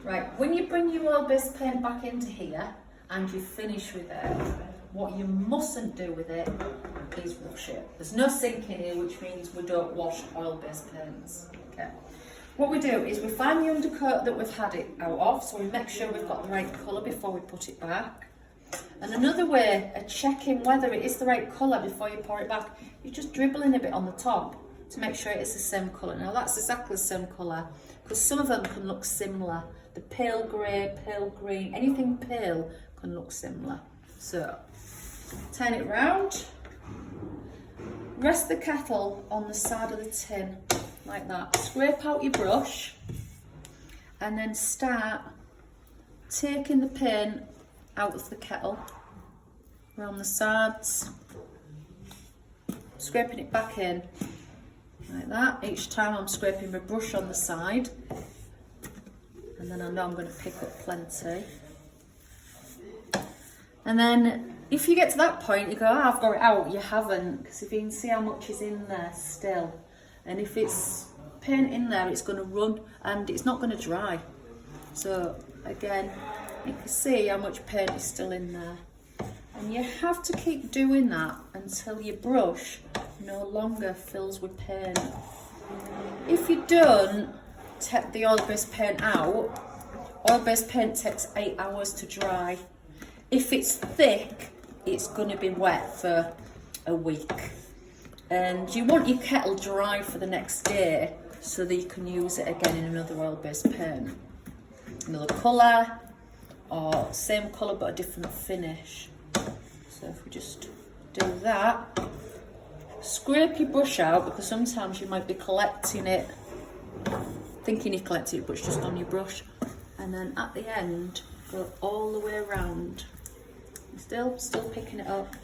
Right, when you bring your oil-based paint back into here and you finish with it, what you mustn't do with it is wash it. There's no sink in here, which means we don't wash oil-based paints. Okay. What we do is we find the undercoat that we've had it out of, so we make sure we've got the right colour before we put it back. And another way of checking whether it is the right colour before you pour it back, you just dribble in a bit on the top to make sure it's the same colour. Now that's exactly the same colour, because some of them can look similar. The pale grey, pale green, anything pale can look similar. So, turn it round, rest the kettle on the side of the tin, like that. Scrape out your brush, and then start taking the paint out of the kettle, around the sides, scraping it back in, like that. Each time I'm scraping my brush on the side, and then I know I'm going to pick up plenty. And then if you get to that point, you go, oh, I've got it out. You haven't, because if you can see how much is in there still. And if it's paint in there, it's going to run and it's not going to dry. So again, you can see how much paint is still in there. And you have to keep doing that until your brush no longer fills with paint. If you don't take the oil-based paint out, oil-based paint takes 8 hours to dry. If it's thick, it's going to be wet for a week. And you want your kettle dry for the next day so that you can use it again in another oil-based paint. Another colour, or same colour but a different finish. So if we just do that, scrape your brush out, because sometimes you might be collecting it, thinking you've collected it, but it's just on your brush. And then at the end, go all the way around. Still picking it up.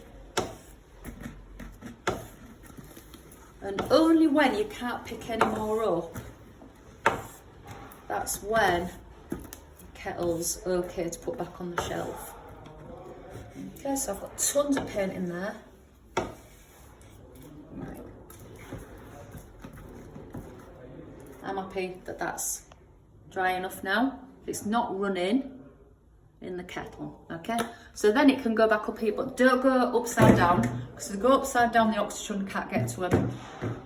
And only when you can't pick any more up, that's when the kettle's okay to put back on the shelf. Okay, so I've got tons of paint in there. Right. I'm happy that that's dry enough now. It's not running in the kettle, okay? So then it can go back up here, but don't go upside down, because if you go upside down, the oxygen can't get to them.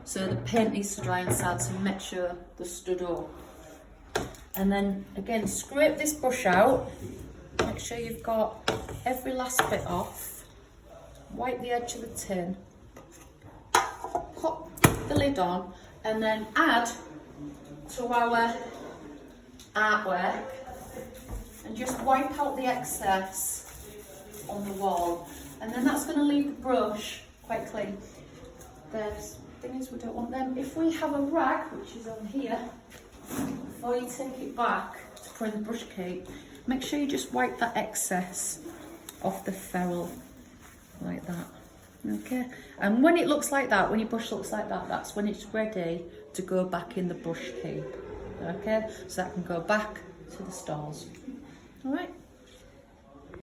So the paint needs to dry inside, so make sure they're stood up. And then again, scrape this brush out, make sure you've got every last bit off, wipe the edge of the tin, pop the lid on, and then add to our artwork and just wipe out the excess on the wall, and then that's going to leave the brush quite clean. The thing is, we don't want them. If we have a rag, which is on here, before you take it back to put in the brush cake, make sure you just wipe that excess off the ferrule like that. Okay, and when it looks like that, when your brush looks like that, that's when it's ready to go back in the brush cake. Okay, so that can go back to the stalls. All right.